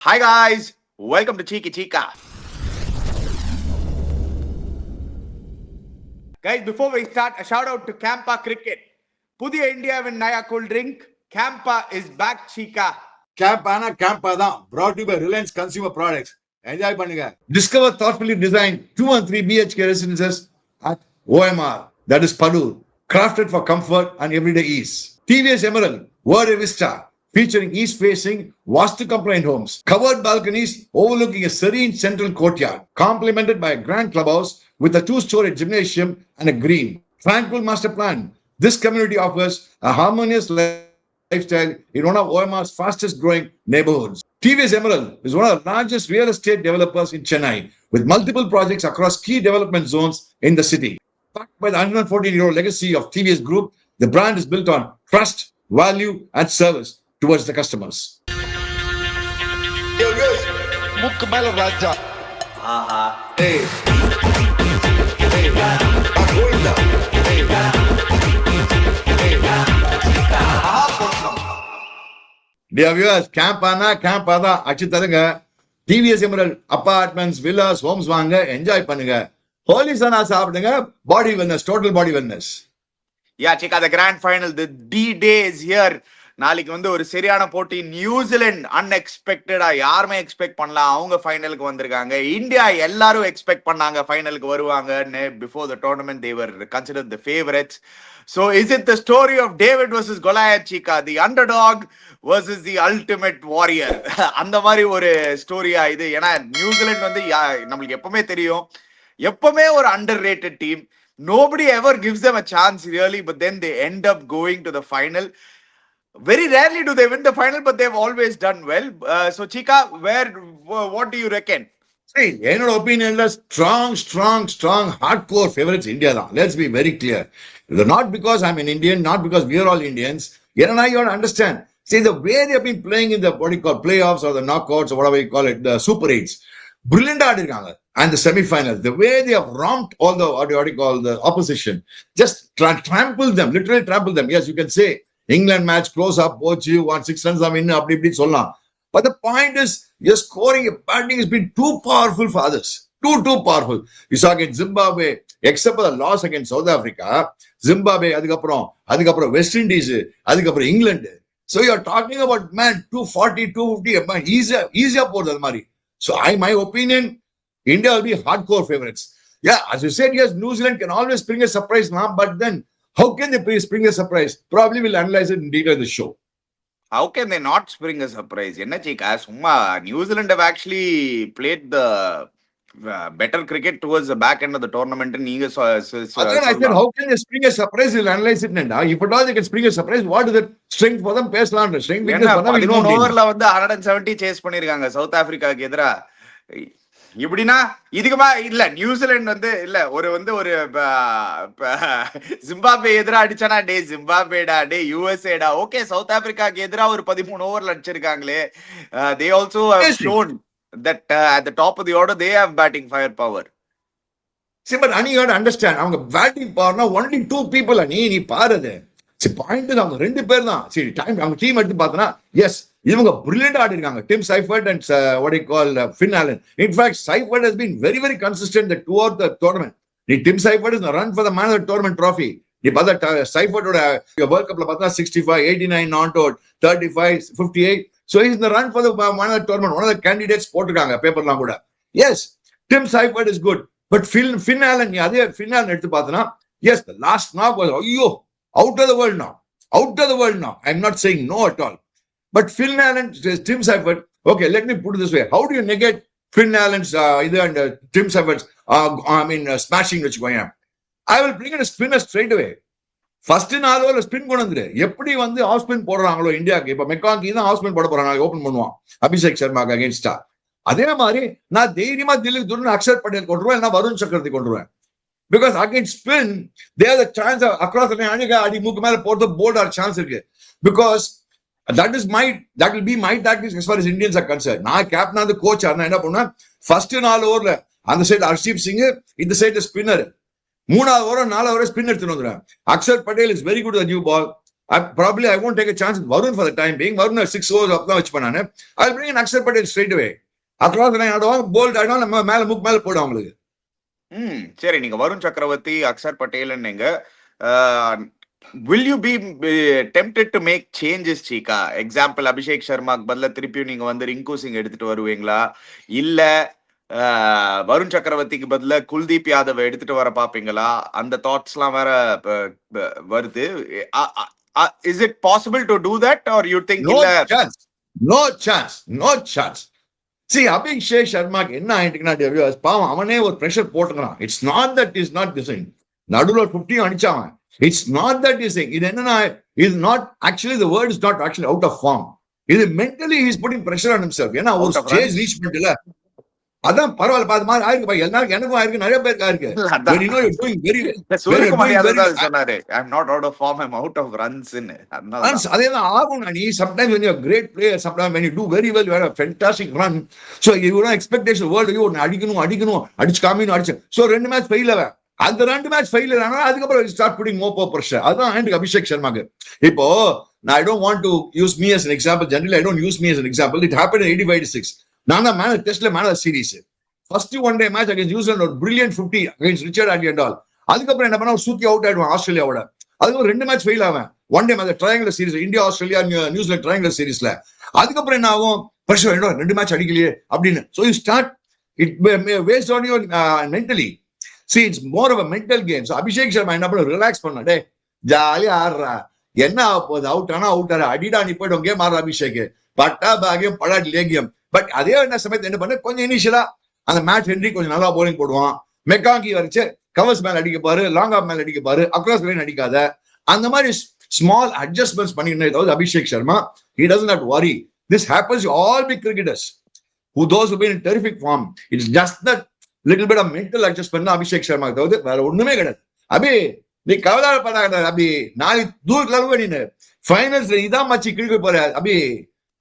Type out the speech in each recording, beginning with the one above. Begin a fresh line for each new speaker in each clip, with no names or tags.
Hi guys, welcome to Cheeky Chica. Guys, before we start, a shout out to Campa Cricket. Pudiya Indiaவின் Naya cool drink, Campa is back, Chica.
Campa தான் brought to you by Reliance Consumer Products. Enjoy பண்ணுங்க. Discover thoughtfully designed 2 and 3 BHK residences at OMR, that is Padur, crafted for comfort and everyday ease. TVS Emerald, Verde Vista, featuring east-facing Vastu-compliant homes, covered balconies overlooking a serene central courtyard, complemented by a grand clubhouse with a 2-story gymnasium and a green. Tranquil master plan. This community offers a harmonious lifestyle in one of OMR's fastest-growing neighborhoods. TVS Emerald is one of the largest real estate developers in Chennai, with multiple projects across key development zones in the city. Backed by the 114-year-old legacy of TVS Group, the brand is built on trust, value, and service towards the customers.
Mukk mela raja.
Aha.
Hey. Hey. Goinda. Hey. Hey. Dear viewers, camp ஆனா அச்சு தருங்க. TVS Emerald apartments, villas, homes வாங்க, enjoy பண்ணுங்க. ஹோலி சனா சாப்பிடுங்க. Body wellness, total body wellness.
Yeah, Chica, the grand final, the D-Day is here. நாளைக்கு வந்து ஒரு சரியான போட்டி. நியூசிலாந்து அன்எக்ஸ்பெக்டடா யாருமே எக்ஸ்பெக்ட் பண்ணல, அவங்க ஃபைனலுக்கு வந்திருக்காங்க. இந்தியா எல்லாரும் எக்ஸ்பெக்ட் பண்ணாங்க ஃபைனலுக்கு வருவாங்க. Before the tournament they were considered the favorites. So is it the story of David versus Goliath, Chica, the underdog versus the ultimate warrior? அந்த மாதிரி ஒரு ஸ்டோரியா இது? ஏன்னா நியூசிலாந்து வந்து நம்மளுக்கு எப்பவுமே தெரியும், எப்பவுமே ஒரு under rated team. Nobody ever gives them a chance really, but then they end up going to the final. Very rarely do they win the final, but they've always done well. So Chica, what do you reckon?
See, என்னோட ஒப்பீனியன்ல strong hardcore favorites India தான். Let's be very clear. Not because I'm an Indian, not because we are all Indians. You have to understand. See, the way they have been playing in the what you call playoffs or the knockouts or whatever you call it, the Super 8s, brilliant ஆடிருக்காங்க. And the semi-finals, the way they have romped all the what you call the opposition, just trampled them, literally trampled them. Yes, you can say England match close up, போச்சு, 1-6 runs win, அப்படி இப்படி சொல்லலாம். But the point is, your scoring, your batting has been too powerful for others. Too powerful. You saw against Zimbabwe, except for the loss against South Africa, Zimbabwe, அதுக்கப்புறம் West Indies, அதுக்கப்புறம் England. So you're talking about, man, 240, 250, man, easier போறது அது மாதிரி. So my opinion, India will be hardcore favorites. Yeah, as you said, yes, New Zealand can always bring a surprise now, but then how can they spring a surprise? Probably we'll analyze it in detail in the show.
How can they not spring a surprise? என்ன Chica, சும்மா New Zealand have actually played the better cricket towards the back end of the tournament. நீங்க
Again, I said, how can they spring a surprise? We'll analyze it now. If at all they can spring a surprise, what is the strength for them? பேசலாம். Strength weakness பண்ணா we know.
13 ஓவர்ல வந்து 170 chase பண்ணிருக்காங்க south ஆப்பிரிக்காக்கு எதிரா. இப்படின்னா இதுக்குமா இல்ல New Zealand வந்து இல்ல ஒரு ஜிம்பாப்வே எதிரா அடிச்சானா, டே ஜிம்பாப்வேடா, டே யூஎஸ்ஏடா, ஓகே சவுத் ஆப்பிரிக்காக்கு எதிரா ஒரு 13 ஓவர்ல அடிச்சிருக்காங்களே. they also have shown that at the top of the order they have batting firepower.
See, but you have to understand, அவங்க batting power only 2 people நீ பாருது. See, point அவங்க 2 பேர் தான். சரி, டைம் அவங்க டீம் எடுத்து பார்த்தனா, எஸ் இவங்க பிரில்லியன்ட் ஆடி இருக்காங்க. Tim Seifert and what you call Finn Allen. In fact, Seifert has been very consistent throughout the tournament. Tim Seifert is in the run for the man of the tournament trophy. நீ பார்த்தா Seifert ஓட World Cupல பார்த்தா 65, 89 not out, 35, 58. So he's in the run for the man of the tournament. One of the candidates போட்டுருக்காங்க பேப்பர்லாம் கூட. Yes, Tim Seifert is good. But Finn Allen, நீ அதே Finn Allen எடுத்து பார்த்தனா, yes, the last knock was out of the world now. I'm not saying no at all. But Finn Allen, Tim Seifert, okay, let me put it this way. How do you negate Finn Allen's and Tim Seifert's smashing which going on? I will bring in a spinner straight away. First in all over spin கொண்டு வந்துரு. எப்படி வந்து off spin போடுறாங்களோ இந்தியாக்கு, இப்ப மெக்காங்கி தான் off spin போட போறாங்க, open பண்ணுவான் அபிஷேக் சர்மாக்கு அகைன்ஸ்டா. அதே மாதிரி நான் தைரியமா தில்லுக்கு துருன்னு அக்ஷர் பட்டேல் கொண்டுருவேன், இல்லைன்னா வருண் சக்கரவர்த்தி கொண்டுருவேன். Because against spin, they have the chance of across the அடி மூக்கு மேல போறது போல்ட் ஆர் சான்ஸ் இருக்கு. Because that will be my tactics as far as Indians are concerned. நான் கேப்டனா அந்த கோச் ஆனா என்ன பண்ணுவேன், ஃபர்ஸ்ட் 4 ஓவர்ல அந்த சைடு ஹர்ஷீப் சிங், இந்த சைடு ஸ்பின்னர், 3வது ஓவர் 4வது ஓவர் ஸ்பின் எடுத்துட்டு வந்துடுவேன். Axar Patel is very good new ball. Probably I won't take a chance with Varun for the time being. Varun 6 overs up தான் வச்சுப்பேன் நானு. I'll bring in Akshar Patel straight away. across the line ஆடுவாங்க, bolt ஆடுவாங்க, நம்ம மேல முக்கு மேல போடும் அவங்களுக்கு.
சரி, நீங்க வருண் சக்கரவர்த்தி, அக்ஷர் பட்டேல் நீங்க will you be tempted to make changes Cheeka? Example Abhishek சர்மாக்கு பதிலா திருப்பியும் நீங்க வந்து ரிங்கு சிங் எடுத்துட்டு வருவீங்களா, இல்ல வருண் சக்கரவர்த்திக்கு பதிலா குல்தீப் யாதவ் எடுத்துட்டு வர பாப்பீங்களா? அந்த தாட்ஸ் எல்லாம் வேற வருது. Is it possible to do that or you think
no chance. See, Abhishek சர்மாக்கு என்ன ஆயிட்டுக்குன்னா பாவம் அவனே ஒரு பிரஷர் போட்டுக்கிறான். It's not that is not this thing, நடுவுல 50 அடிச்சான். இட்ஸ் நாட் தட் இஸ் இது என்னன்னா, இது not actually the word is not actually out of form. இது mentally he is putting pressure on himself. ஏன்னா ஒரு ஸ்டேஜ் ரீச் பண்ணல. அதான் பரவாயில்ல, பாது மாதிரி ஆயிருக்கு. எல்லாருக்கும் எனக்கும் ஆயிருக்கு, நிறைய பேருக்கு ஆயிருக்கு. When you know you're doing very
சொன்னாரு I'm not out of form, I'm out of runs.
அதேதான் ஆகும். நீ sometimes when you're a great player, sometimes when you do very well, you have a fantastic run, so you don't expectation world you அடிக்கணும் அடிச்சு காமிக்கணும் அடிச்சு. so 2 match fail ஆவ, அந்த 2 match fail ஆனா அதுக்கப்புறம் start putting more pressure. அதான் எனக்கு அபிஷேக் சர்மாக்கு இப்போ I don't want to use me as an example. Generally I don't use me as an example. It happened in 85-86. நான் தான் மேன் டெஸ்ட்ல man of series. First one day match against New Zealand ஒரு brilliant 50 against Richard Andy and all. அதுக்கப்புறம் என்ன பண்ணா சூத்தி out ஆயிடுவான் ஆஸ்திரேலியாவோட. அதுக்கப்புறம் 2 மேட்ச் ஃபெயில் ஆவேன். One day match triangular series, India Australia New Zealand triangular சீரிஸ்ல. அதுக்கப்புறம் என்ன ஆகும், பிரஷர் 2 மேட்ச் அடிக்கலையே அப்படின்னு. So you start it waste on your mentally. See, it's more of a mental game. So Abhishek Sharma என்ன பண்ண, ரிலாக்ஸ் பண்ண, டே ஜாலியா ஆடுறா, என்ன ஆகுது, அவுட் ஆனா அவுட் ஆற, அடிடா நீ போய்ட்டு கேம் ஆடுற அபிஷேக், பட்டா பாகியம் படாட்டி லேகியம். பட் அதே என்ன சமயத்தை என்ன பண்ண, கொஞ்சம் இனிஷியலா அந்த மேட்ச் ஹென்ரி கொஞ்சம் நல்லா போலிங் போடுவான், மெக்காங்கி வரைச்சு கவர்ஸ் மேல அடிக்க பாரு, லாங் ஆஃப் மேல அடிக்க பாரு, அக்ராஸ் லைன் அடிக்காத, அந்த மாதிரி ஸ்மால் அட்ஜஸ்ட்மெண்ட்ஸ் பண்ணிருந்தது Abhishek Sharma. He doesn't have to worry. This happens to all big cricketers who those who been in terrific form. It's just that little bit of mental adjustment தான் அபிஷேக் சர்மா தவிர வேற ஒண்ணுமே கிடையாது. அபி நீ கவலைப்படாத அபி, நாளைக்கு தூரத்துல நீ ஃபைனல்ஸ்ல இதான் மச்சி கிழிக்க போற Abhi.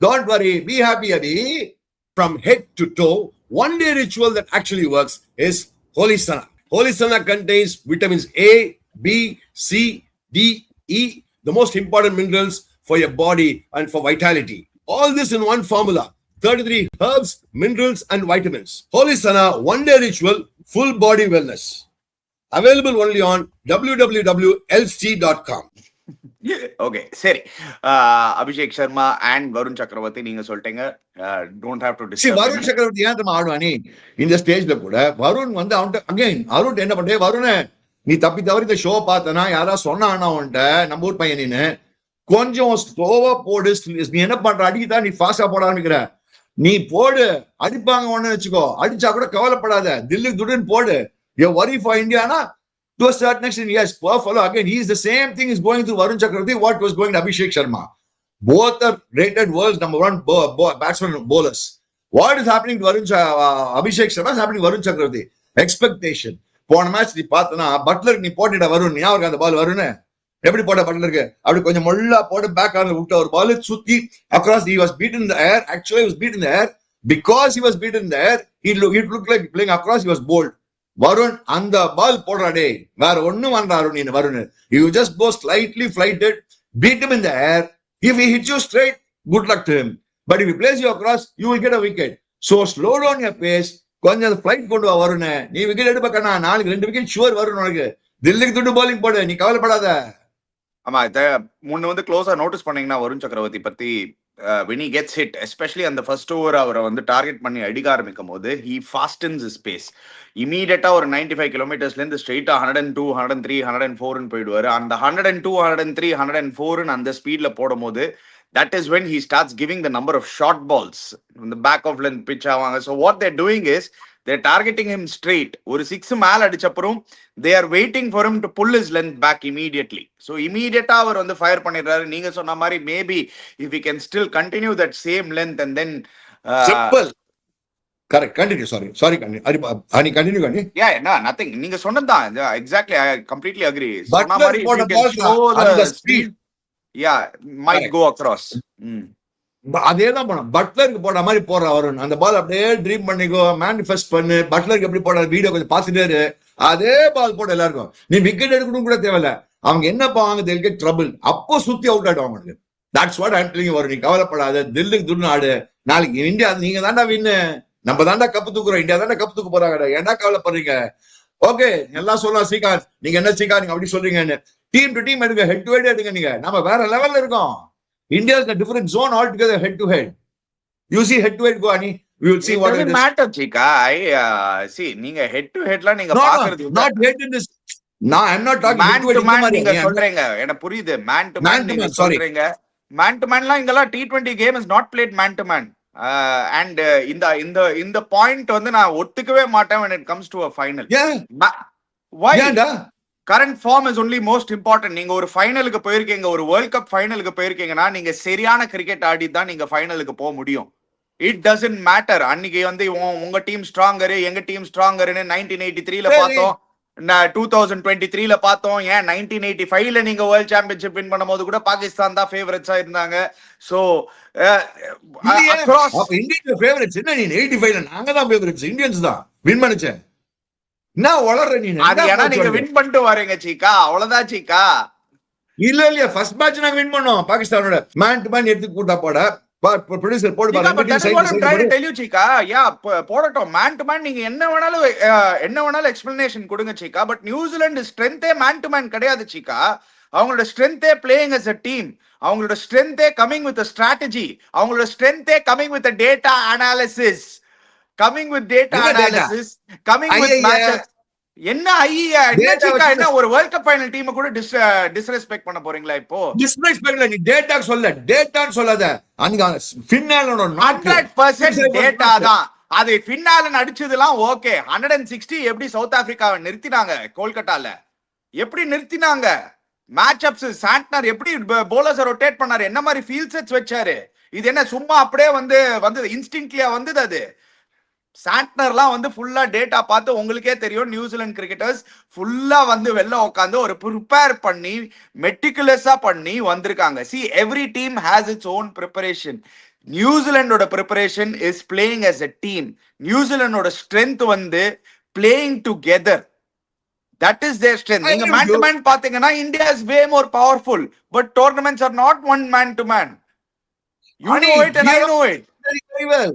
Don't worry, be happy Abhi.
From head to toe, one day ritual that actually works is Holy Sana. Holy Sana contains vitamins A, B, C, D, E, the most important minerals for your body and for vitality. All this in one formula. 33 herbs, minerals and vitamins. Holy Sana one day ritual, full body wellness. Available only on www.lc.com.
Okay, சரி. Abhishek Sharma and Varun சக்கரவர்த்தி நீங்க சொல்லிட்டீங்க, don't have to discuss.
Varun சக்கரவர்த்தி ஏன் நம்ம ஆடுவானே இந்த ஸ்டேஜ்ல கூட, வருண் வந்து அவன்கிட்ட அகைன் அருண் என்ன பண்றே, வருண நீ தப்பி தவறி இந்த ஷோ பார்த்தனா யாராவது சொன்னானா அவன்கிட்ட, நம்ம ஊர் பையன் நீனு கொஞ்சம் ஸ்லோவா போடு, நீ என்ன பண்ற அடிக்கதான் நீ ஃபாஸ்டா போட ஆரம்பிக்கிற, நீ போடு அடிப்பாங்க ஒண்ணு வச்சுக்கோ, அடிச்சா கூட கவலைப்படாத, தில்லுக்கு துடுன்னு போடு. யூ வரி for Indiana to a certain extent, yes, poor fellow. Again, he is the same thing is going through Varun Chakravarti, what was going to Abhishek Sharma. Both are rated world's number 1 batsman bowlers. What is happening to Abhishek Sharma is happening to Varun Chakravarti. Expectation. போன match நீ பார்த்தனா பட்லருக்கு நீ போட்டுட வருண், ஞாபகம் அந்த பால் வருண் எப்படி போட்ட பட்லருக்கு, அப்படி கொஞ்சம் முள்ளா போட்டு பேக் ஆர்ல விட்ட ஒரு பால் சுத்தி across, he was beaten in the air. Actually he was beaten in the air. Because he was beaten in the air, it looked like playing across, he was bowled. Varun அந்த பால் போடுறாடே, வேற ஒண்ணும் வேண்டாம் நீ Varun. You just go slightly flighted, beat him in the air. If he hits you straight, good luck to him. But if he plays you across, you will get a wicket. So slow down your pace. கொஞ்சம் flight கொண்டு வா வருண். நீ wicket எடுப்பா, நாளைக்கு 2 wicket sure வரும் உனக்கு. தில்லிக்கு துட்டு பவுலிங் போடு, நீ கவலைப்படாத.
ஆமா, முன்ன வந்து க்ளோஸா நோட்டீஸ் பண்ணீங்கன்னா வருண் சக்கரவர்த்தி பத்தி, when he gets hit, especially on the first over அவரை வந்து டார்கெட் பண்ணி அடிக்க ஆரம்பிக்கும் போது he fastens his pace. இமீடியட்டா ஒரு 95 கிலோமீட்டர்ஸ்ல இருந்து ஸ்ட்ரெயிட்டா 102, 103, 104 போயிடுவாரு. அந்த 102, 103, 104 அந்த ஸ்பீட்ல போடும் போது that is when he starts giving the number of short balls in the back of length pitch ஆவாங்க. So what they're doing is they're targeting him straight. ஒரு 6 மேல அடிச்சப்புறம் they are waiting for him to pull his length back immediately. So immediately அவர் வந்து fire பண்ணிடுறாரு. நீங்க சொன்ன மாதிரி maybe if he can still continue that same length and then
simple. Correct, continue. Sorry Ani continue Ani.
Yeah, no, nothing. நீங்க சொன்னதுதான் exactly, I completely agree.
சொன்ன மாதிரி if you can show the speed,
yeah, might go across.
அதேதான் போனோம், பட்லருக்கு போட மாதிரி போடுற வருண். அந்த பால் அப்படியே ட்ரீம் பண்ணிக்கோ, மேனிஃபெஸ்ட் பண்ணு. பட்லருக்கு எப்படி போட வீடியோ கொஞ்சம் பார்த்துட்டே இரு, அதே பால் போட எல்லாருக்கும். நீ விக்கெட் எடுக்கணும் கூட தேவையில்ல, அவங்க என்ன பாவாங்க they'll get trouble. அப்போ சுத்தி அவுட் ஆயிடும் அவங்களுக்கு. That's what I'm telling you. வரும், நீ கவலைப்படாத, தில்லுக்கு துன்னு ஆடு. நாளைக்கு இந்தியா நீங்க தாண்டா வின்னு, நம்ம தாண்டா கப்பு தூக்குறோம், இந்தியா தாண்டா கப்பு தூக்க போறாங்க, ஏன்டா கவலைப்படுறீங்க? ஓகே, எல்லாம் சொல்லலாம் ஸ்ரீகாந்த், நீங்க என்ன ஸ்ரீகாந்த் நீங்க அப்படி சொல்றீங்கன்னு. டீம் டு டீம் எடுங்க, ஹெட் டு ஹெட் எடுங்க. நீங்க நம்ம வேற லெவல்ல இருக்கோம். India is a different zone altogether, head to head. You see head to head go, Ani. We will see what it is.
matter Chika. See, நீங்க head to ஹெட்ல நீங்க பாக்குறது
not head in this. No, I'm not talking
man to man நீங்க
man.
சொல்றீங்க, எனக்கு புரியுது. man to
Man
man
to
நீங்க
man, sorry.
சொல்றீங்க. man to man லாம் இங்கலாம் T20 game is not played man to man. And இந்த point வந்து நான் ஒத்துக்கவே மாட்டேன் when it comes to a final.
Yeah.
Why?
ஏன்டா?
Current form is only most important. நீங்க ஒரு ஃபைனலுக்கு போயிருக்கீங்க, ஒரு வேர்ல்ட் கப் ஃபைனலுக்கு போயிருக்கீங்கன்னா நீங்க சரியான கிரிக்கெட் ஆடி தான் நீங்க ஃபைனலுக்கு போக முடியும். It doesn't matter. அன்னைக்கு வந்து உங்க டீம் ஸ்ட்ராங்கரு, எங்க டீம் ஸ்ட்ராங்கர்னு 1983ல பார்த்தோம், 2023ல பார்த்தோம். ஏன் 1985ல நீங்க வேர்ல்ட் சாம்பியன்ஷிப் வின் பண்ணும்போது கூட பாகிஸ்தான் தான் ஃபேவரட்ஸா இருந்தாங்க. சோ
இந்தியன் ஃபேவரட்ஸ் என்ன? நீ 85ல நாங்க தான் ஃபேவரட்ஸ், இந்தியன்ஸ் தான் வின் பண்ணுச்சேன். நான் வளர்ற நீ
அது ஏன்னா நீங்க வின் பண்ணிட்டு வரீங்க சீக்கா, அவ்வளவுதான் சீக்கா.
இல்ல ஃபர்ஸ்ட் மேட்ச் நாங்க வின் பண்ணோம் பாகிஸ்தானோட. மேன் டு மேன் எடுத்து கூட்டா போட ப்ரொடியூசர் போடு
போடட்டும். மேன் டு மேன் நீங்க என்ன வேணாலும் எக்ஸ்பிளனேஷன் கொடுங்க சீக்கா. பட் நியூசிலாந்து ஸ்ட்ரென்த்தே மேன் டு மேன் கிடையாது சீக்கா. அவங்களோட ஸ்ட்ரென்த்தே பிளேயிங் as a டீம், அவங்களோட ஸ்ட்ரென்த்தே கமிங் வித் ஸ்ட்ராட்டஜி, அவங்களோட ஸ்ட்ரென்த்தே coming with data analysis, coming with matches. என்ன ஐயா என்ன சீக்கா, என்ன ஒரு வேர்ல்ட் கப் ஃபைனல் டீம் கூட டிஸ்ரெஸ்பெக்ட் பண்ண போறீங்களா இப்போ?
டிஸ்ரெஸ்பெக்ட் நீ டேட்டா டேட்டான்னு சொல்லாத. அங்க ஃபினாலோட
100% டேட்டா தான். அது ஃபினாலன் அடிச்சதெல்லாம் ஓகே. 160 எப்படி சவுத் ஆப்பிரிக்காவை நிறுத்தினாங்க கோல்கட்டால, எப்படி நிறுத்தினாங்க? மேட்ச் அப்ஸ் சாண்ட்னர் எப்படி போலர்ஸ் ரொட்டேட் பண்ணாரு, என்ன மாதிரி ஃபீல்ட் செட்ஸ் வச்சாரு. இது என்ன சும்மா அப்படியே வந்து இன்ஸ்டிங்க்ட்லியா வந்தது? அது சாண்ட்னர்லாம் வந்து ஃபுல்லா டேட்டா பார்த்து, உங்களுக்கே தெரியும் நியூசிலாந்து கிரிக்கெட்டர்ஸ் ஃபுல்லா வந்து வெளில உட்காந்து ஒரு ப்ரிப்பேர் பண்ணி மெட்டிகுலஸா பண்ணி வந்திருக்காங்க. See, every team has its own preparation. நியூசிலாண்டோட preparation is playing as a team. நியூசிலாண்டோட ஸ்ட்ரென்த் வந்து playing together. That is their strength. நீங்க மேன் டு மேன் பாத்தீங்கன்னா India is way more powerful. But tournaments are not one man to man. You know it and I know it.
Very well.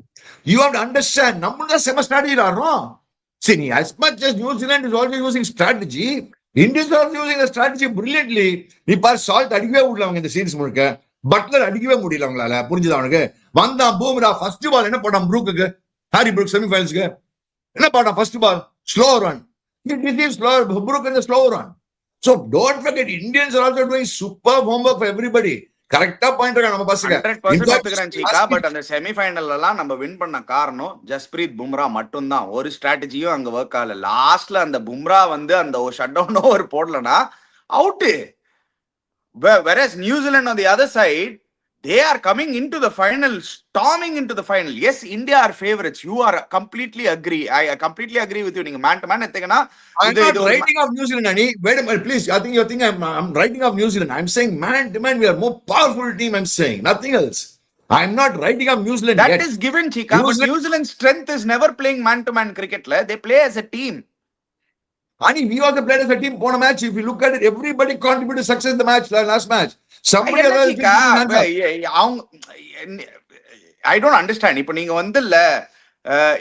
You have to understand. நம்மள செம strategy ஆடுறோம். See, as much as New Zealand is also using strategy, India is also using the strategy brilliantly. நீ பாரு, salt அடிக்கவே முடியல அவங்க இந்த series முழுக்க. Buttler அடிக்கவே முடியல அவங்களால. புரிஞ்சுதா அவனுக்கு? வந்தான் பூம்ரா ஃபர்ஸ்ட் பால் என்ன போட்டான் ப்ரூக்கு, ஹாரி ப்ரூக் செமிஃபைனல்ஸ்க்கு என்ன போட்டான்? First ball slow run. Brooke in the slow run. So don't forget, Indians are also doing superb homework for everybody. கரெக்டா பாயிண்ட் இருக்க நம்ம பசங்க
100% ஒத்துக்கறேன் சீக்கா. பட் அந்த செமிஃபைனல்ல எல்லாம் நம்ம வின் பண்ண காரணம் ஜஸ்பிரீத் பும்ரா மட்டும் தான். ஒரு ஸ்ட்ராட்டஜியும் அங்க ஒர்க் ஆகல. லாஸ்ட்ல அந்த பும்ரா வந்து அந்த ஒரு ஷட் டவுன் ஓவர் போடலனா out. whereas New Zealand on the other side, they are coming into the final, storming into the final. Yes, India are favorites. You are completely agree. I completely agree with you. நீங்க man to man எத்தீங்கன்னா
I'm not writing off New Zealand, Ani. Wait a minute, please. I think you think I'm writing off New Zealand. I'm saying man to man, we are more powerful team. I'm saying nothing else. I'm not writing off New Zealand.
That is given, Chika. But New Zealand's strength is never playing man to man cricket. They play as a team.
Ani, we also played as a team. Pona match, if you look at it, everybody contributed success in the match, last match. Somebody else. I don't understand. இப்போ நீங்க வந்து இல்ல,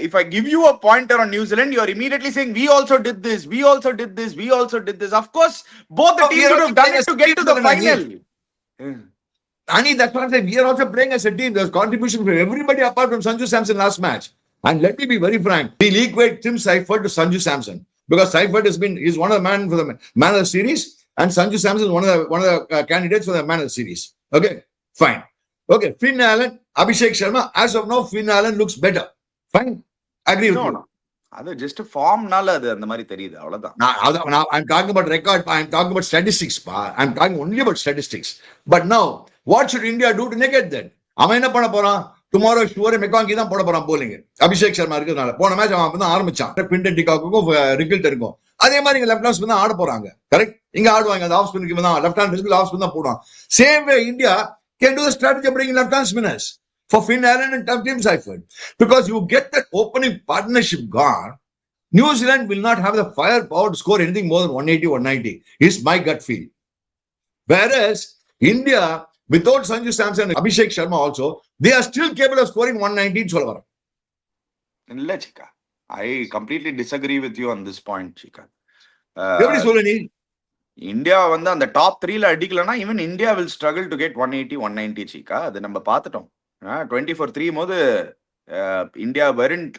if I give you a pointer on New Zealand, you are immediately saying we also did this, we also did this, we also did this. Of course, both the teams would have done it to get to the final. Ani, that's what I'm saying. We are also playing as a team. There's contribution from everybody apart from Sanju Samson last match. And let me be very frank. We'll equate Tim Seifert to Sanju Samson. Because Seifert is one of the man for the man of the series, and Sanju Samson is one of the candidates for the man of the series. Okay, fine. Okay, Finn Allen, Abhishek Sharma. As of now, Finn Allen looks better. Fine, agree with you.
அது just ஃபார்ம்னால அது அந்த மாதிரி தெரியுது, அவ்வளவுதான்.
I'm talking about record. I'm talking about statistics. I'm talking only about statistics. But now, what should India do to negate that? அவன் என்ன பண்ண போறான்? டுமாரோ ஷுவரே மெக்காங்கி தான் போட போறான் போலிங். அபிஷேக் சர்மா இருக்கிறதுனால போன மேட்ச் அவன் தான் ஆரம்பிச்சான். பிண்டன் டிகாக்கும் ரிகில்ட் இருக்கும். அதே மாதிரி இங்க லெஃப்ட் ஹேண்ட் ஸ்பின் தான் ஆட போறாங்க. கரெக்ட்? இங்க ஆடுவாங்க அந்த ஆஃப் ஸ்பின்னுக்கு தான் லெஃப்ட் ஹேண்ட் ஆஃப் ஸ்பின் தான் போடுவான். Same way India can do the strategy of bringing left hand spinners for Finn Allen and Tim Seifert, because you get that opening partnership gone. New Zealand will not have the firepower to score anything more than 180 190 is my gut feel. Whereas India, without Sanju Samson and Abhishek Sharma also, they are still capable of scoring 119 சொல்ல வரேன்.
இல்ல Cheeka, I completely disagree with you on this point Cheeka.
எப்படி சொல்ல நீ?
India வந்து அந்த top 3ல அடிக்கலனா even India will struggle to get 180 190 Cheeka. அது நம்ம பார்த்துட்டோம். 24-3 போது India weren't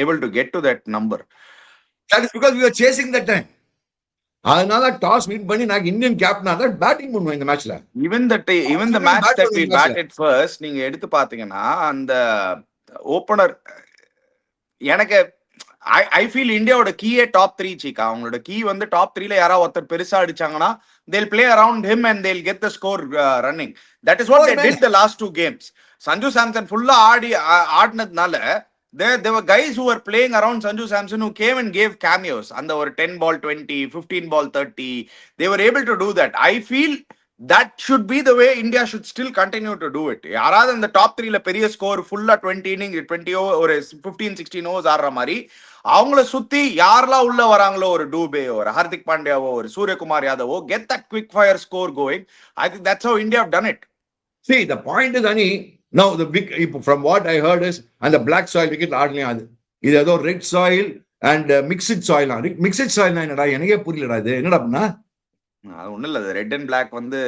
able to get to that number.
That is because we were chasing that time. அதனால டாஸ் வின் பண்ணி நான் இந்தியன் கேப்டனா தான் பேட்டிங் பண்ணுவேன் இந்த மேட்ச்ல.
Even the match that we batted first, நீங்க எடுத்து பாத்தீங்கன்னா அந்த ஓபனர் எனக்கு ஐ ஃபீல் இந்தியாவோட கீயே டாப் 3 சீக்கா. அவங்களோட கீ வந்து டாப் 3ல யாராவது ஒருத்தர் பெருசா அடிச்சாங்கன்னா they'll play around him and they'll get the score running. That is what they did the last 2 games. Sanju Samson fulla ஆடினதுனால there were guys who were playing around Sanju Samson who came and gave cameos. And the 10 ball 20, 15 ball 30, they were able to do that. I feel that should be the way India should still continue to do it. யாராவது அந்த top 3ல பெரிய score ஃபுல்லா 20 inning 20 ஒரு 15-16 overs ஆடுற மாதிரி அவங்கள சுத்தி யாரெல்லாம் உள்ள வராங்களோ, ஒரு டூபே, ஒரு ஹார்திக் பாண்டியாவோ, ஒரு Suryakumar யாதவோ, get that quick fire score going. I think that's how India have done it.
See, the point is, Ani, now the big, from what I heard is, and the black soil wicket ஆடலையா அது. இது ஏதோ red soil and mixed soil. Mixed soil என்னடா எனக்கே புரியலடா. இது என்னடா அப்படின்னா
அது ஒன்றும் இல்லை, ரெட் அண்ட் பிளாக் வந்து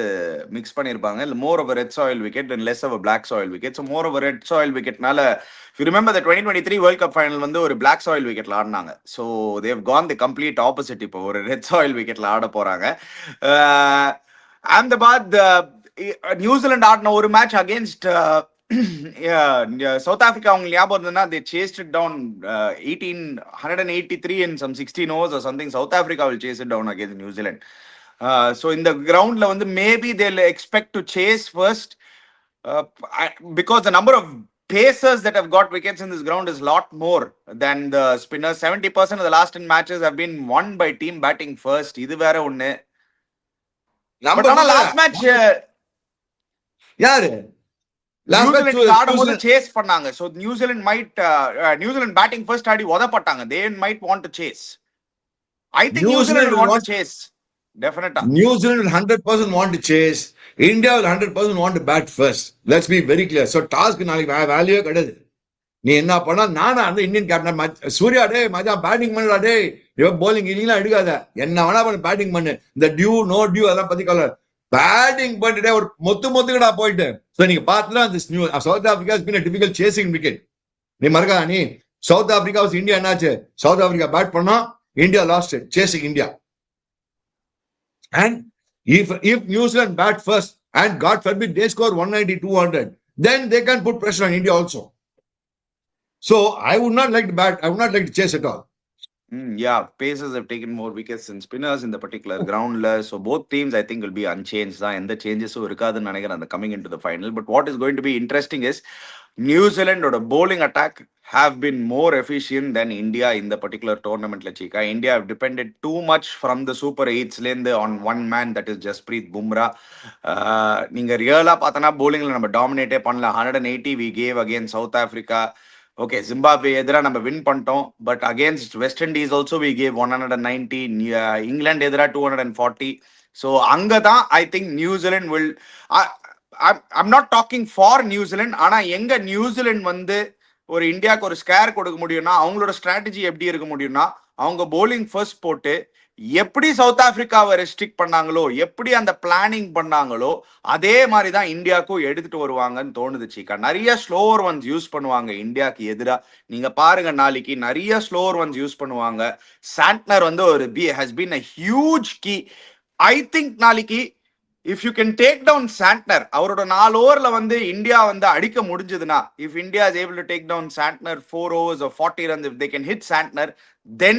மிக்ஸ் பண்ணியிருப்பாங்க. இல்லை more of red soil wicket and less of black soil wicket. So more of red soil விக்கெட்னால you remember the 2023 world cup final வந்து ஒரு பிளாக் சாயில் விக்கெட்ல ஆடினாங்க. So they've gone the complete opposite. இப்போ ஒரு red soil விக்கெட்ல ஆட போறாங்க. Ahmedabad New Zealand ஆடின ஒரு மேட்ச் அகேன்ஸ்ட் சவுத் ஆப்பிரிக்கா. அவங்க ஞாபகம் இருந்ததுன்னா they chased it down 183 in some 16 overs or something. South Africa will chase it down against New Zealand. So in the ground வந்து maybe they'll expect to chase first because the number of pacers that have got wickets in this ground is a lot more than the spinners. 70% of the last 10 matches have been won by team batting first. இது வேற ஒண்ணு. But ஆனா last match
யாரு
New Zealand ஆடும்போது chase பண்ணாங்க. So New Zealand might New Zealand batting first Aadi உதப்பட்டாங்க. They might want to chase. I think New Zealand want to chase. Definitely.
New Zealand will 100% want to chase. India will 100% want to bat first. Let's be very clear. So task நாளைக்கு வேல்யூவே கிடையாது. நீ என்ன பண்ணா நானா அந்த Indian captain Surya டே மஜா batting பண்ணடா டே, இவ polling இல்லைங்களா எடுக்காத, என்ன வேணா பண்ணு பேட்டிங் பண்ணு, இந்த டியூ நோ டியூ அதெல்லாம் பத்தி கவலை, பேட்டிங் பண்ணிட்டே ஒரு மொத்துக்கடா போயிட்டு. சோ நீங்க பாத்துனா South Africa has been a difficult chasing wicket. நீ மறக்காத நீ சவுத் ஆப்பிரிக்கா இந்தியா என்னாச்சு, சவுத் ஆப்பிரிக்கா பேட் பண்ணா India lost chasing India. And if New Zealand bat first and God forbid they score 190 200, then they can put pressure on India also. So I would not like to bat, I would not like to chase at all.
Yeah, pacers have taken more wickets than spinners in the particular ground. So both teams I think will be unchanged. And the changes irukadunu nenikiren coming into the final. But what is going to be interesting is New Zealand or bowling attack have been more efficient than India in the particular tournament. Chika, India have depended too much from the Super 8s lane on one man, that is Jasprit Bumrah. நீங்க ரியலா பார்த்தனா bowling நம்ம dominate பண்ணல. 180 we gave against South Africa. Okay, Zimbabwe எதிரா நம்ம win பண்ணிட்டோம். But against West Indies also we gave 190. இங்கிலாந்து எதிரா 240. ஸோ அங்கதான் I think New Zealand will. I'm not talking for New Zealand. ஆனா எங்க நியூசிலாந்து வந்து ஒரு இந்தியாவுக்கு ஒரு ஸ்கேர் கொடுக்க முடியும்னா அவங்களோட ஸ்ட்ராட்டஜி எப்படி இருக்க முடியும்னா அவங்க போலிங் ஃபர்ஸ்ட் போட்டு எப்படி சவுத் ஆப்பிரிக்காவை ரெஸ்ட்ரிக்ட் பண்ணாங்களோ, எப்படி அந்த பிளானிங் பண்ணாங்களோ அதே மாதிரி தான் இந்தியாவுக்கும் எடுத்துட்டு வருவாங்கன்னு தோணுது சீக்கா. நிறைய ஸ்லோவர் ஒன்ஸ் யூஸ் பண்ணுவாங்க இந்தியாவுக்கு எதிரா. நீங்க பாருங்க நாளைக்கு நிறைய ஸ்லோவர் ஒன்ஸ் யூஸ் பண்ணுவாங்க. சாண்ட்னர் வந்து ஒரு has been a huge key. I think நாளைக்கு if you can take down Santner, அவரோட 4 ஓவர்ல வந்து இந்தியா வந்து அடிக்க முடிஞ்சதுன்னா, if India is able to take down Santner 4 overs or 40 runs, if they can hit Santner, then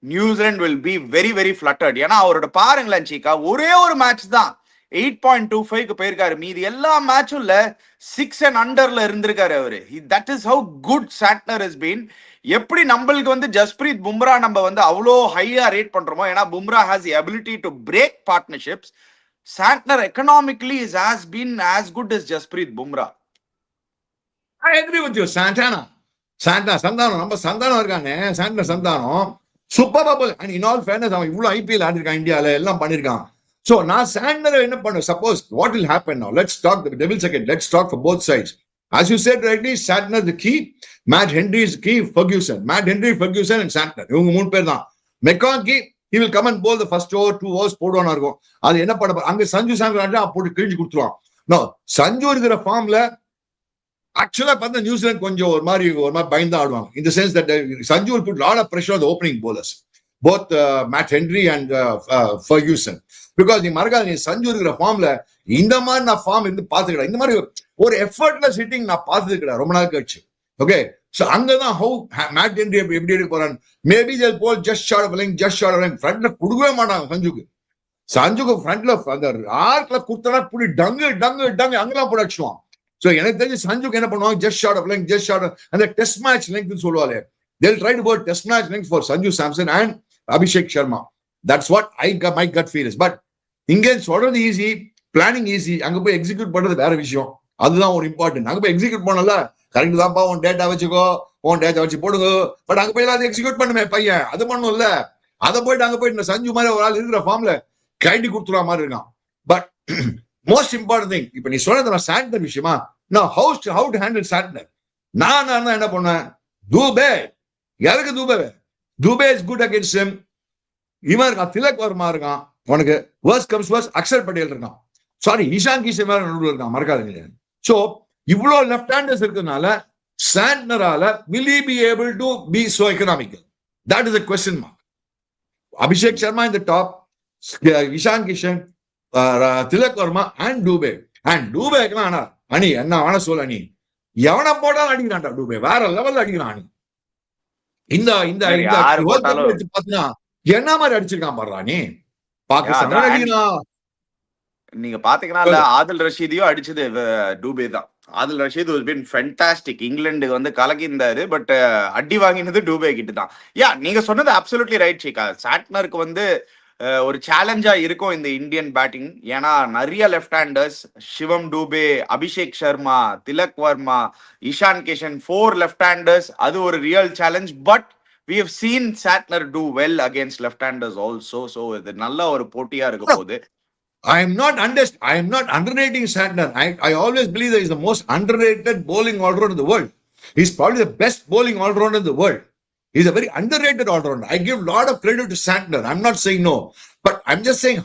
New Zealand will be very very fluttered. ஏன்னா அவரோட பாருங்களேன் சீக்கா, ஒரே ஒரு மேட்ச் தான் 8.25க்கு போயிருக்காரு. மீதி எல்லா மேட்சும் 6 and underல இருந்திருக்காரு அவரு. That is how good Santner has been. எப்படி நம்மளுக்கு வந்து ஜஸ்பிரீத் பும்ரா நம்ம வந்து அவ்வளோ ஹையா ரேட் பண்றோமோ, ஏன்னா Bumrah has the ability to break partnerships. Santner economically is has been as good as Jasprit Bumrah.
I agree with you. Santhanam நம்ம சந்தானம் இருக்கானே, Santner Santhanam super ball. And in all fairness அவன் இவ்வளவு ஐபிஎல் ஆடிருக்கான், இந்தியால எல்லாம் பண்ணிருக்கான். So நான் சாண்டர் என்ன பண்ணுவேன்? Suppose what will happen now? Let's talk the devil's second. Let's talk for both sides. As you said rightly, Santner the key, Matt Henry is key, Ferguson. Matt Henry, Ferguson and Santner. இவங்க மூணு பேர் தான். McConkey, he will come and bowl the first over, 2 overs போடுவானா இருக்கும். அது என்ன பண்ண அங்க சஞ்சு சாம்சன் போட்டு கிழிஞ்சு கொடுத்துருவான். No, சஞ்சு இருக்கிற ஃபார்ம்ல ஆக்சுவலா பார்த்தா நியூசிலாந்து கொஞ்சம் ஒரு மாதிரி பயந்து ஆடுவாங்க. In the sense that Sanju will put a lot of pressure on the opening bowlers. Both Matt Henry and Ferguson. Because நீ மறக்காத, நீ சஞ்சு இருக்கிற ஃபார்ம்ல இந்த மாதிரி நான் ஃபார்ம் இருந்து பாத்துக்கிறேன். இந்த மாதிரி ஒரு எஃபர்ட்லெஸ் ஹிட்டிங் நான் பார்த்ததுக்கிறேன் ரொம்ப நாள் கழிச்சு. ஓகே, சோ அங்கதான் ஹவு மேட் ஹென்ரி எப்படி எடுக்க போறான். Maybe they'll bowl just short of line, just short of line ஃப்ரண்ட்ல கொடுக்கவே மாட்டாங்க சஞ்சுக்கு ஃப்ரண்ட்ல அந்த ஆர்க்ல குடுத்தனா புடி டங்கு டங்கு டங்கு அங்கெல்லாம் போட அடிச்சுவான். சோ எனக்கு தெரிஞ்சு சஞ்சுக்கு என்ன பண்ணுவாங்க, just short of line, just short அந்த டெஸ்ட் மேட்ச் லெங்க்னு சொல்லுவாங்க. they'll try to go test match length for Sanju Samson and Abhishek Sharma. That's what my gut feel is. But இங்க சொல்றது ஈஸி, பிளானிங் ஈஸி, அங்க போய் execute பண்றது வேற விஷயம். அதுதான் ஒரு இம்பார்ட்டன்ட். அங்க போய் எக்ஸிக்யூட் பண்ணல, கரெக்ட் தான்ப்பா, உன் டேட்டா வச்சுக்கோ, உன் டேட்டா வச்சு போடுங்க. பட் அங்க போய் அதை எக்ஸிக்யூட் பண்ணுமே பையன், அது பண்ணும்ல. அதை போயிட்டு அங்க போயிட்டு சஞ்சு மாதிரி ஒரு ஆள் இருக்கிற ஃபார்ம்ல கைடி கொடுத்துற மாதிரி இருக்கான். பட் மோஸ்ட் இம்பார்ட்டன்ட் திங், இப்ப நீ சொன்னது நான் சாண்ட்னர் விஷயமா, நான் ஹவு டு ஹேண்டில் சாண்ட்னர். நான் என்ன பண்ணேன், தூபே எதுக்கு Dube is good against him. இவன் இருக்கான், திலக் வர்மா இருக்கான், உனக்கு worse comes worse Axar Patel இருக்கான், சாரி இஷான் கிஷன் வேற நடுவில் இருக்கான், மறக்காதுங்க. சோ இவ்வளோ லெஃப்ட் ஹேண்டர்ஸ் இருக்கிறதுனால சாண்ட்னரால will he be able to be so economical? That is a question mark. Abhishek Sharma in the top, Ishan Kishan, Tilak Verma and Dubey. And Dubey அணி என்ன வேணா சொல்ல, அணி எவனை போட்டாலும் அடிக்கிறான்டா டூபே, வேற லெவல்ல அடிக்கிறான் அணி. இந்த பாத்தீங்கன்னா என்ன மாதிரி அடிச்சிருக்கான் பாடுறா நீ பாகிஸ்தான் அடிக்கிறான்.
நீங்க பாத்தீங்கன்னா ஆதில் ரஷீதையும் அடிச்சது டூபே தான். Adil Rashid was been fantastic. இங்கிலாந்துக்கு வந்து கலக்கியிருந்தாரு, பட் அடி வாங்கினது டூபே கிட்ட தான். யா, நீங்க சொன்னது அப்சல்யூட்லி ரைட் ஷிகா. சாட்னருக்கு வந்து ஒரு சேலஞ்சா இருக்கும் இந்த இந்தியன் பேட்டிங். ஏன்னா நிறைய லெஃப்ட் ஹேண்டர்ஸ், சிவம் டூபே, அபிஷேக் சர்மா, திலக் வர்மா, இஷான் கிஷன், 4 லெஃப்ட் ஹேண்டர்ஸ். அது ஒரு real challenge. But we have seen Santner do well against left-handers also. So இது நல்ல ஒரு போட்டியா இருக்க போகுது.
I am not underrating Santner. I always believe that he is the most underrated bowling all-rounder in the world. He's probably the best bowling all-rounder in the world. He's a very underrated all-rounder. I give a lot of credit to Santner. I'm not saying no. But I'm just saying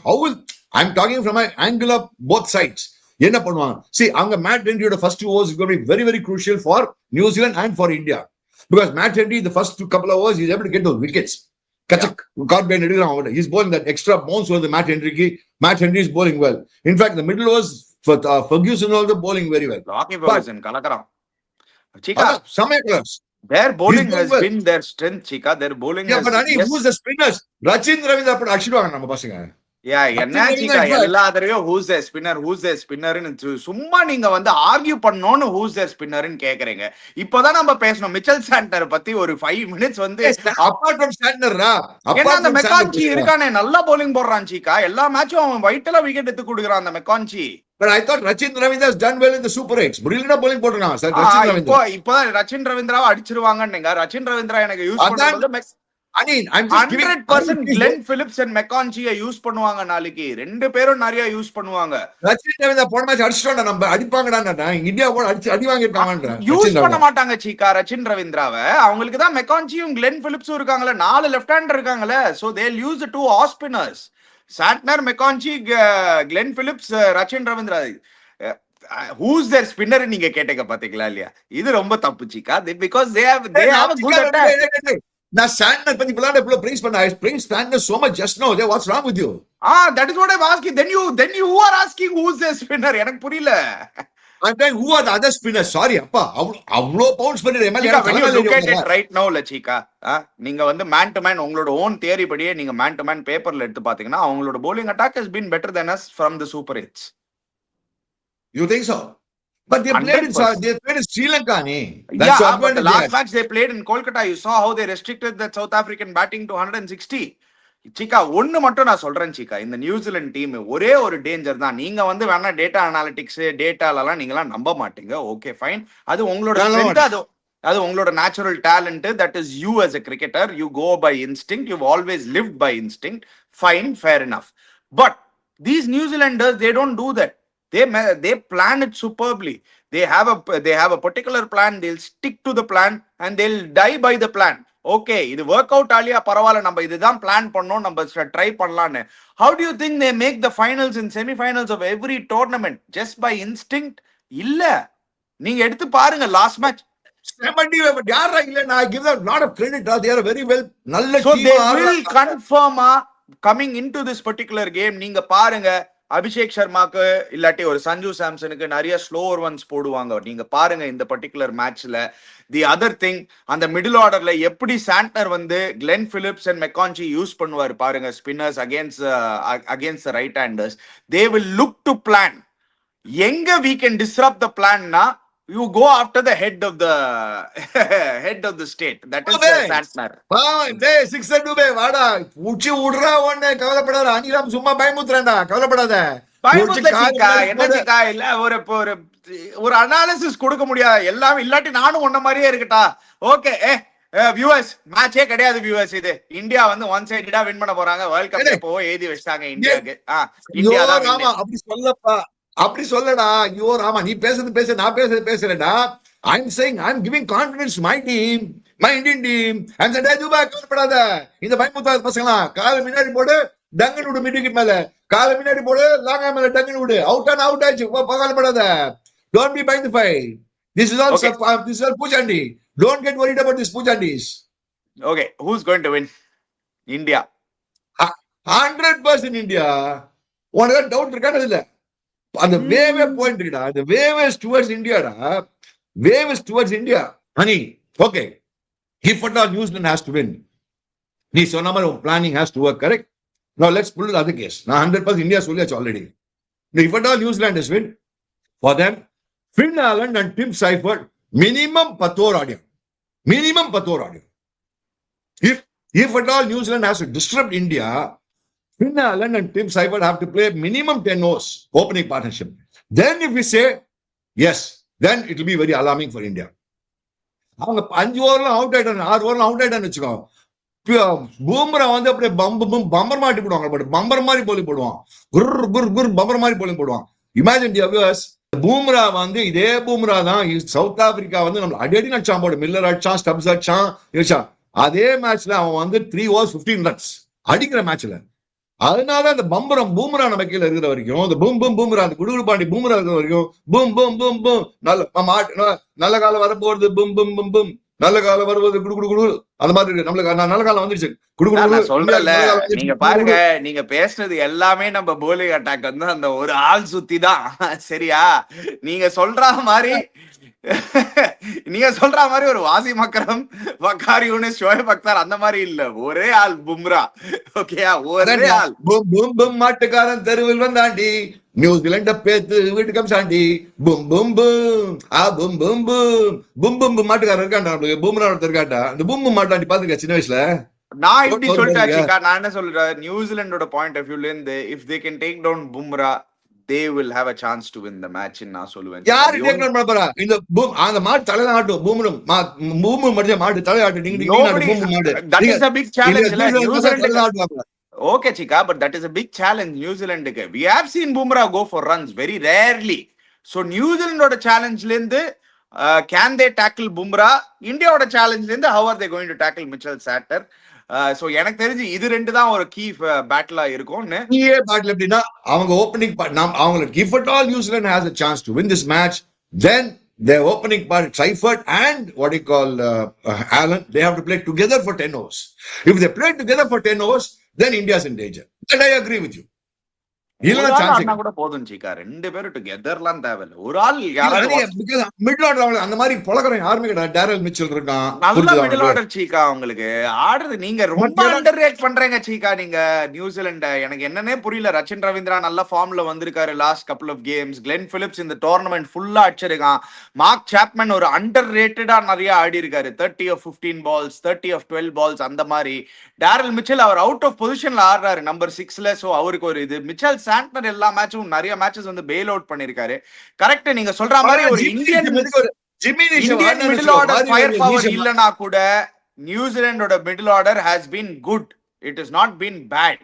I'm talking from an angle of both sides. என்ன பண்ணுவாங்க? See, அவங்க Matt Henry first 2 overs is going to be very, very crucial for New Zealand and for India. Because Matt Henry, the first couple of overs, he's able to get those wickets. He's bowling that extra bounce over the Matt Henry. Matt Henry is bowling well. In fact, the middle overs for Ferguson also bowling very well.
Rocky Ferguson, Kalakaram. Chika, their bowling has been their strength, Chika. Their bowling has...
but Ani, who's the spinners? Rachin Ravindra put Akshiruvaanga நம்ம பசங்க.
என்ன சீக்கா எல்லா தடவையும் who's the spinner who's the ஸ்பின்னர்னு சும்மா நீங்க வந்து argue பண்ணணும்னு ஹூஸ் த ஸ்பின்னர்னு கேக்குறீங்க. இப்பதான் நம்ம பேசணும் மிச்சல் சாண்ட்னர் பத்தி ஒரு 5 மினிட்ஸ் வந்து.
அபார்ட் ஃப்ரம் சாண்ட்னர்ரா,
ஏன்னா அந்த மெக்கான்சி இருக்கானே நல்லா bowling போடுறான் சீக்கா. எல்லா மேட்சும் அவன் வைட்டலா விக்கெட் எடுத்து கொடுக்குறான் அந்த McKenzie.
But I thought Rachin Ravindra has done well in the Super 8s. Brilliant bowling போட்டுறான் சார் Rachin Ravindra.
இப்போ ரச்சின் ரவீந்திராவை அடிச்சிருவாங்கன்னீங்க. ரச்சின் ரவீந்திரா எனக்கு யூஸ் பண்றது
I'm just
100% Glenn Phillips and McConkey use பண்ணுவாங்க நாளைக்கு. ரெண்டு பேரும் நிறைய யூஸ் பண்ணுவாங்க.
Rachin Ravindra போன மேட்ச் அடிச்சிட்டோம்டா, நம்ம அடிப்பாங்கடா. இந்தியா போல அடி வாங்கிட்டாங்கன்ற.
யூஸ் பண்ண மாட்டாங்க சீக்கா ரச்சின் ரவீந்திராவை. அவங்களுக்கு தான் McConkeyயும் Glenn Phillipsம் இருக்காங்கல, 4 லெஃப்ட் ஹேண்டர் இருக்காங்கல. So they'll use the 2 off spinners. Santner, McConkey, Glenn Phillips, Rachin Ravindra. Who's their spinner நீங்க கேட்டீங்க பாத்தீங்களா இல்லையா? இது ரொம்ப தப்பு சீக்கா. Because they have a good attack.
நான் சாண்ட்னர் பத்தி இவ்வளவு பிரைஸ் பண்ண. I praise Santner so much just now. What's wrong with you?
That is what I'm asking. Then you are asking who's the spinner. எனக்கு புரியல.
I'm saying who are the other spinners? Sorry அப்பா, அவ்ளோ bounce பண்ணிரு MLA.
when you look at it right now லச்சிகா, நீங்க வந்து man to man உங்களோட own theory படியே நீங்க மேன் டு மேன் பேப்பர்ல எடுத்து பாத்தீங்கன்னா அவங்களோட bowling attack has been better than us from the Super 8s.
You think so? But they played in Sri Lanka, nee.
That's but the last match they played in Kolkata, you saw how they restricted the South African batting to 160. சீக்கா ஒன்னு மட்டும் நான் சொல்றேன் சீக்கா, இந்த New Zealand team ஒரே ஒரு danger தான். நீங்க வந்து வேணா டேட்டா அனாலிட்டிக்ஸ் டேட்டாலாம் நீங்களாம் நம்ப மாட்டீங்க. ஓகே ஃபைன், அது உங்களோட ஸ்ட்ரென்த், அது உங்களோட natural talent. That is you as a cricketer, you go by instinct, you've always lived by instinct. Fine, fair enough. But These New Zealanders, they don't do that. They plan it superbly. They have a particular plan. They'll stick to the plan and they'll die by the plan. Okay, இது work out ஆலியா பரவாயில்ல, நம்ம இதுதான் plan பண்ணோம், நம்ம try பண்ணலான்னு. How do you think they make the finals and semifinals of every tournament just by instinct? இல்ல, நீங்க எடுத்து பாருங்க லாஸ்ட் மேட்ச்.
யாரா இல்ல, நான் give them lot of credit. They are very well. நல்ல
So
team
they will confirm coming into this particular game. நீங்க பாருங்க, அபிஷேக் சர்மாக்கு இல்லாட்டி ஒரு சஞ்சு சாம்சனுக்கு நிறைய ஸ்லோவர் ஒன்ஸ் போடுவாங்க. நீங்க பாருங்க இந்த பர்டிகுலர் மேட்ச்ல. தி அதர் திங், அந்த மிடில் ஆர்டர்ல எப்படி சாண்ட்னர் வந்து Glenn Phillips and McKenzie use பண்ணுவார் பாருங்க, spinners against right handers. They will look to plan. எங்க we can disrupt the plan na, you go after the head of the state, that is Santner.
டேய் 6 வாடா உச்சி உடுறா, ஒண்ணே கவலைப்படாத. அனிராம் சும்மா பயமுத்துறேன்டா, கவலைப்படாத.
என்னச்சுக்கா இல்ல, ஒரு அனாலிசிஸ் கொடுக்க முடியாது எல்லாம். இல்லாட்டி நானும் ஒன்ன மாதிரியே இருக்கட்டா. ஓகே வியூவர்ஸ், மேட்சே கிடையாது வியூவர்ஸ். இது இந்தியா வந்து ஒன் சைடடா வின் பண்ண போறாங்க. வேர்ல்ட் கப் எப்போ எழுதி வச்சிட்டாங்க இந்தியாக்கு. இந்தியா தான்
அப்படி சொல்லப்பா, அப்படி சொல்லடா. ஐயோ ராமா, நீ பேசுறது நான் பேசுறேன்டா. I'm saying I'm giving confidence to my team, my Indian team. I'm saying டேய் கவலைப்படாத. இந்த பயமுத்தாத பசங்களா, கால முன்னாடி போடு, டங்கன் விடு, மிடிக்கு மேல கால முன்னாடி போடு, லாங்கா மேல டங்கன் விடு. அவுட் ஆயிடுச்சு, கவலைப்படாத. Don't be by the fight. This is all this is all Pujandi. Don't get worried about this Pujandis.
Okay, who's going to win? India.
100% India. உனக்கு டவுட் இருக்கானது இல்ல. அந்த வேவே பாயிண்ட் இருக்குடா. அந்த வேவே டுவர்ட்ஸ் இந்தியாடா. Wave is towards India. Honey, okay, if at all New Zealand has to win, நீ சொன்ன மாதிரி planning has to work, correct? Now let's pull the other case. நான் 100% இந்தியா சொல்லியாச்சு already. If at all New Zealand is win, for them, Finn Allen and Tim Seifert minimum 10 over ஆடியம். Minimum 10 over ஆடியம். If at all New Zealand has to disrupt India, Finn Allen and Tim Seifert have to play minimum 10 overs opening partnership. Then if we say yes, then it will be very alarming for India. அவங்க 5 ஓவர்லாம் out ஆயிட்டாங்க, 6 ஓவர்லாம் out ஆயிட்டான்னு வச்சுக்கோ. பூம்ரா வந்து அப்படியே bumper மாட்டி போடுவாங்க. But bumper மாதிரி போலி போடுவான், குர் பம்பர் மாதிரி போலி போடுவான். இமேஜின் தி வியூவர்ஸ், பூம்ரா வந்து இதே பூம்ரா தான் சவுத் ஆப்பிரிக்கா வந்து நம்ம அடி அடிச்சான் போடு. மில்லர் அடிச்சான், ஸ்டப்ஸ் அடிச்சான். அதே மேட்ச்ல அவன் வந்து 3 overs 15 runs அடிக்கிற மேட்ச்ல. அதனால அந்த பூம்ரா நம்ம கீழே இருக்கிற வரைக்கும், அந்த பூம்ரா, அந்த குடுகுடு பாண்டி பூம்ரா இருக்கிற வரைக்கும் பூம் நல்ல காலம் வரப்போறது, பூம் நல்ல காலம் வருவது, குடு அந்த மாதிரி இருக்கு. நம்மளுக்கு நல்ல காலம் வந்துருச்சு,
சொல்றல. நீங்க பாருங்க, நீங்க பேசுனது எல்லாமே நம்ம போலிங் அட்டாக் வந்து அந்த ஒரு ஆள் சுத்தி தான். சரியா? நீங்க சொல்ற மாதிரி ஒரு வாசிம் அக்ரம், வக்கார் யூனிஸ், ஷோயப் அக்தர் அந்த மாதிரி இல்ல. ஒரே ஆள் பும்ரா. ஓகேயா? ஒரே ஆள்.
பூம் மாட்டுக்காரன் தெருவில் வந்தாண்டி, நியூசிலாண்ட பேத்து வீட்டுக்கு அம்சாண்டி. பூம் மாட்டுக்காரன் இருக்காண்டா, நம்மளுக்கு பூம்ரா இருக்காண்டா. அந்த பூம் மாட்டாண்டி பாத்துக்க சின்ன வயசுல.
நான் இப்படி சொல்லிட்டாச்சுக்கா. நான் என்ன சொல்றேன், நியூசிலாண்டோட பாயிண்ட் ஆஃப் வியூல இருந்து if they can take down Bumrah, they will have a chance to win the match ன்னு நான் சொல்லுவேன்.
யாரு டேக் டவுன் பண்ண போறா? இந்த அந்த மாடு தலையில ஆட்டும். பூம் மடிச்ச மாடு தலையில ஆட்டும். நீங்க மாடு,
that is a big challenge இல்ல New Zealand. Okay Chika, but that is a big challenge நியூசிலாண்டுக்கு. We have seen Bumrah go for runs very rarely. So நியூசிலாண்டோட சேலஞ்ச்ல இருந்து can they tackle Bumrah? இந்தியாவோட சேலஞ்ச்ல இருந்து how are they going to tackle Mitchell Santner? So எனக்கு தெரிஞ்சு இது ரெண்டு தான் ஒரு key பேட்டிலா இருக்கும்னு.
பேட்டில் எப்படின்னா, அவங்க ஓப்பனிங் அவங்களுக்கு if at all New Zealand has a chance to win this match, then their opening part Seifert and what you call Allen, they have to play together for 10 overs. If they play together for 10 overs, then India is in danger. And I agree with you.
கூட போதும் சீக்கா, ரெண்டு பேரும் டுகெதர்லாம் தேவையில்ல. ஒரு ஆள்
middle order அந்த மாதிரி பழக்கிறோம் யாருமே கிடையாது. டேரல் மிச்சல் இருக்கான்,
நல்ல மிடில் ஆர்டர் சீக்கா. உங்களுக்கு ஆடுறது நீங்க ரொம்ப அண்டர்ரேட் பண்றீங்க சீக்கா. நீங்க நியூசிலாண்ட எனக்கு என்னன்னே புரியல. ரச்சின் ரவீந்திரா நல்ல ஃபார்ம்ல வந்திருக்காரு last couple of games. Glenn Phillips இந்த டோர்னமெண்ட் ஃபுல்லா அடிச்சிருக்கான். மார்க் சாப்மன் ஒரு அண்டர் ரேட்டடா நிறைய ஆடி இருக்காரு. 30 of 15 balls, 30 of 12 balls அந்த மாதிரி. டேரல் மிச்சல் அவர் அவுட் ஆஃப் பொசிஷன்ல ஆடுறாரு நம்பர் 6ல. சோ அவருக்கு ஒரு இது. மிச்சல் சாண்ட்னர் எல்லா மேட்சும் நிறைய மேட்சஸ் வந்து பெயில் அவுட் பண்ணிருக்காரு. கரெக்ட், நீங்க சொல்ற மாதிரி ஒரு Indian middle order fire power இல்லனா கூட நியூசிலாண்டோட middle order has been good. It is not been bad.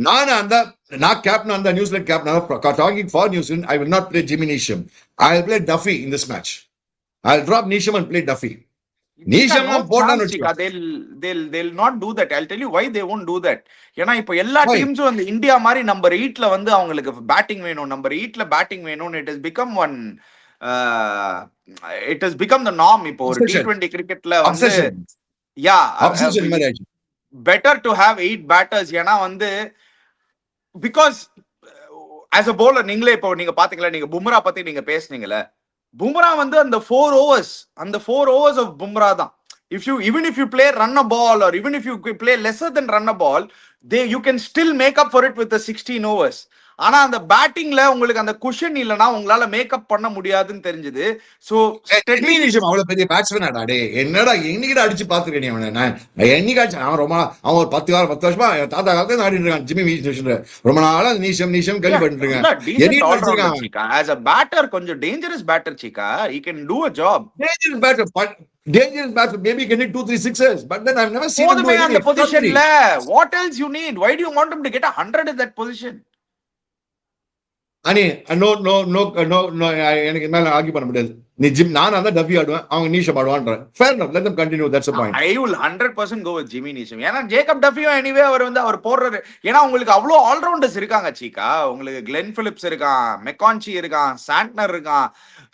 நான் கேப்டன் அந்த New Zealand captain talking for New Zealand I will not play Jimmy Neesham. I will play Duffy in this match. I will drop Neesham and play Duffy. Neesham போட்டான்னு
they'll not do that. I'll tell you why they won't do that. ஏன்னா இப்போ எல்லா டீம்ஸும் அந்த India மாதிரி number 8ல வந்து அவங்களுக்கு batting வேணும், number 8ல batting வேணும். it has become the norm. இப்போ ஒரு T20 கிரிக்கெட்ல வந்து better to have 8 batters. ஏன்னா வந்து because as a bowler நீங்களே இப்போ நீங்க பாத்தீங்களா, நீங்க பும்ரா பத்தி நீங்க பேசுனீங்கல்ல, பும்ரா வந்து அந்த 4 overs of பும்ரா தான். Even if you play run a ball or even if you play lesser than run a ball, you can still make up for it with the 16 overs. ஆனா அந்த பேட்டிங்ல உங்களுக்கு அந்த குஷன் இல்லனா உங்களால மேக்கப் பண்ண முடியாதுன்னு தெரிஞ்சது. சோ
ஜிமி நீஷம் அவ்வளவு பெரிய பேட்ஸ்மேன் ஆடா. என்னடா என்னைக்கிட்ட அடிச்சு பாத்துருக்கேன் அவனை. நான் என்னைக்காச்சும் அவன் ஒரு 10 வருஷமா தாத்தா காலத்துல ஆடிட்டு இருக்கான் ஜிமி நீஷம். ரொம்ப நாளா நீஷம் கேள்வி பண்ணிட்டு இருக்கேன்.
as a batter கொஞ்சம் dangerous batter Cheeka. he can do a job.
Dangerous batter, maybe he can hit 2-3 sixes, but then I've never seen him do
anything. Position la what else you need? Why do you want him to get 100 in that position?
அனி no எனக்கு மேல argue பண்ண முடியாது. நீ நான் அந்த Duffy ஆடுவேன், அவங்க நீஷம் ஆடுவான்றேன். Fair enough, let them continue, that's the point.
I will 100% go with Jimmy Neesham. ஏன்னா ஜேக்கப் டஃபியும் எனிவே அவர் போடுறாரு. ஏன்னா உங்களுக்கு அவ்வளோ ஆல்ரவுண்டர்ஸ் இருக்காங்க சீக்கா. உங்களுக்கு கிளென் பிலிப்ஸ் இருக்கான், மெக்கான்சி இருக்கான், சாண்ட்னர் இருக்கான்.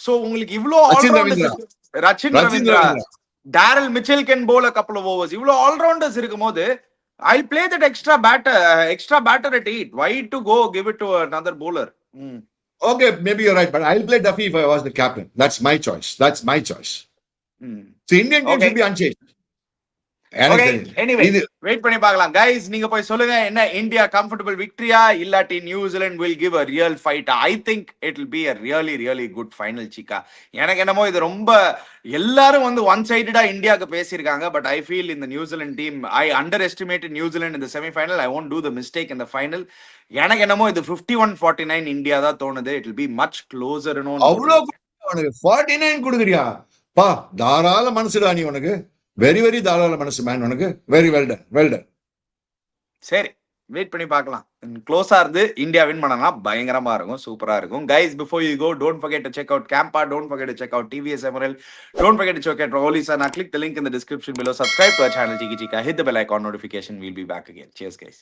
சோ உங்களுக்கு இவ்வளோ allrounders, Rachin Ravindra, Daryl Mitchell can bowl a couple of overs. இவ்வளோ ஆல்ரவுண்டர்ஸ் இருக்கும்போது I'll play that extra batter at 8. Why to go give it to another bowler?
Okay, maybe you're right, but I'll play Duffy if I was the captain. That's my choice. So Indian team should be unchanged.
Okay, anyway, wait பண்ணி பார்க்கலாம் guys. நீங்க போய் சொல்லுங்க, என்ன India comfortable விக்டரியா இல்லாட்டி New Zealand will give a real fight? I think it will be a really good final chica. எனக்கு என்னமோ இது ரொம்ப எல்லாரும் வந்து ஒன் சைடடா இந்தியாக்கு பேசியிருக்காங்க. But I feel in the New Zealand team, I underestimated New Zealand in the semi-final. I won't do the mistake in the final. எனக்கு என்னமோ இது 51-49 இந்தியா தான் தோணுது. It will be much closer.
அவ்வளோ 49 கொடுக்குறியா பா? தாராள மனசுடா நீ. உனக்கு வெரி தாராள மனசு மேன். உனக்கு வெரி வெல் டன்.
சரி, வெயிட் பண்ணி பார்க்கலாம். க்ளோஸா இருந்து இந்தியா வின் பண்ணலாம், பயங்கரமா இருக்கும், சூப்பரா இருக்கும். Guys, before you go, don't forget to check out Campa, don't forget to check out TVS Emerald, don't forget to check out Holisana. Click the link in the description below, subscribe to our channel Chiki Chika, hit the bell icon notification. We'll be back again. Cheers guys.